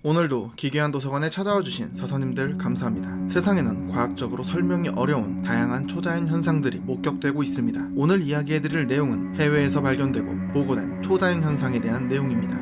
오늘도 기괴한 도서관에 찾아와 주신 서서님들 감사합니다. 세상에는 과학적으로 설명이 어려운 다양한 초자연 현상들이 목격되고 있습니다. 오늘 이야기해드릴 내용은 해외에서 발견되고 보고된 초자연 현상에 대한 내용입니다.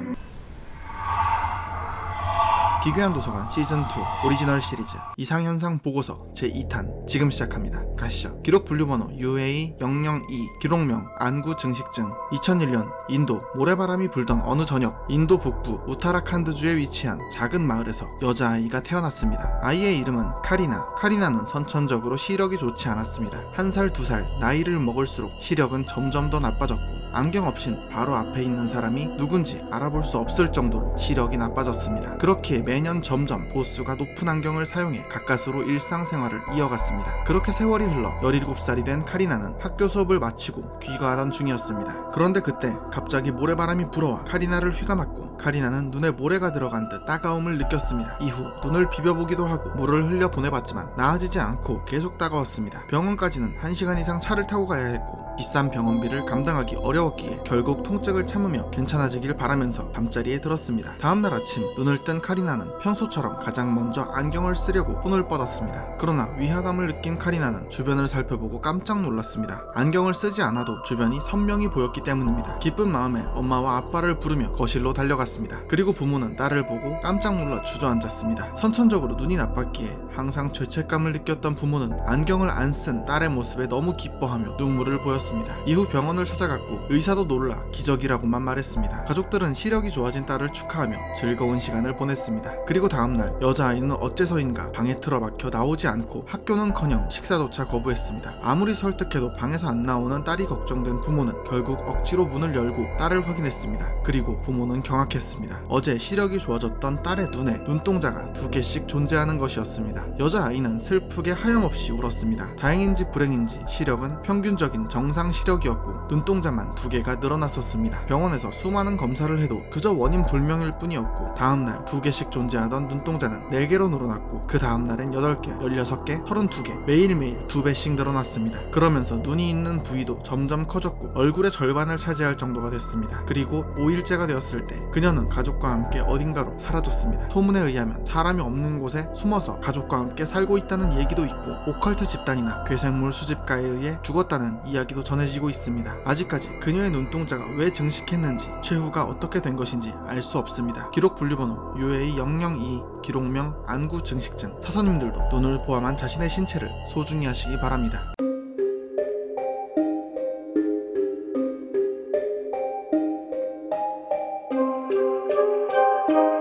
기괴한 도서관 시즌2 오리지널 시리즈 이상현상 보고서 제2탄 지금 시작합니다. 가시죠. 기록 분류번호 UA002 기록명 안구 증식증 2001년 인도 모래바람이 불던 어느 저녁 인도 북부 우타라칸드주에 위치한 작은 마을에서 여자아이가 태어났습니다. 아이의 이름은 카리나는 선천적으로 시력이 좋지 않았습니다. 1살 2살 나이를 먹을수록 시력은 점점 더 나빠졌고 안경 없인 바로 앞에 있는 사람이 누군지 알아볼 수 없을 정도로 시력이 나빠졌습니다. 그렇기에 매년 점점 보수가 높은 안경을 사용해 가까스로 일상생활을 이어갔습니다. 그렇게 세월이 흘러 17살이 된 카리나는 학교 수업을 마치고 귀가하던 중이었습니다. 그런데 그때 갑자기 모래바람이 불어와 카리나를 휘감았고 카리나는 눈에 모래가 들어간 듯 따가움을 느꼈습니다. 이후 눈을 비벼보기도 하고 물을 흘려 보내봤지만 나아지지 않고 계속 따가웠습니다. 병원까지는 1시간 이상 차를 타고 가야 했고 비싼 병원비를 감당하기 어려웠기에 결국 통증을 참으며 괜찮아지길 바라면서 밤자리에 들었습니다. 다음날 아침 눈을 뜬 카리나는 평소처럼 가장 먼저 안경을 쓰려고 손을 뻗었습니다. 그러나 위화감을 느낀 카리나는 주변을 살펴보고 깜짝 놀랐습니다. 안경을 쓰지 않아도 주변이 선명히 보였기 때문입니다. 기쁜 마음에 엄마와 아빠를 부르며 거실로 달려갔습니다. 그리고 부모는 딸을 보고 깜짝 놀라 주저앉았습니다. 선천적으로 눈이 나빴기에 항상 죄책감을 느꼈던 부모는 안경을 안 쓴 딸의 모습에 너무 기뻐하며 눈물을 보였습니다. 이후 병원을 찾아갔고 의사도 놀라 기적이라고만 말했습니다. 가족들은 시력이 좋아진 딸을 축하하며 즐거운 시간을 보냈습니다. 그리고 다음날 여자아이는 어째서인가 방에 틀어박혀 나오지 않고 학교는커녕 식사조차 거부했습니다. 아무리 설득해도 방에서 안 나오는 딸이 걱정된 부모는 결국 억지로 문을 열고 딸을 확인했습니다. 그리고 부모는 경악했습니다. 어제 시력이 좋아졌던 딸의 눈에 눈동자가 2개씩 존재하는 것이었습니다. 여자아이는 슬프게 하염없이 울었습니다. 다행인지 불행인지 시력은 평균적인 정상 시력이었고 눈동자만 2개가 늘어났었습니다. 병원에서 수많은 검사를 해도 그저 원인 불명일 뿐이었고 다음날 2개씩 존재하던 눈동자는 4개로 늘어났고 그 다음날엔 8개, 16개, 32개 매일매일 2배씩 늘어났습니다. 그러면서 눈이 있는 부위도 점점 커졌고 얼굴의 절반을 차지할 정도가 됐습니다. 그리고 5일째가 되었을 때 그녀는 가족과 함께 어딘가로 사라졌습니다. 소문에 의하면 사람이 없는 곳에 숨어서 가족과 함께 살고 있다는 얘기도 있고 오컬트 집단이나 괴생물 수집가에 의해 죽었다는 이야기도 전해지고 있습니다. 아직까지 그녀의 눈동자가 왜 증식했는지 최후가 어떻게 된 것인지 알 수 없습니다. 기록 분류번호 UA002 기록명 안구 증식증. 사서님들도 눈을 포함한 자신의 신체를 소중히 하시기 바랍니다.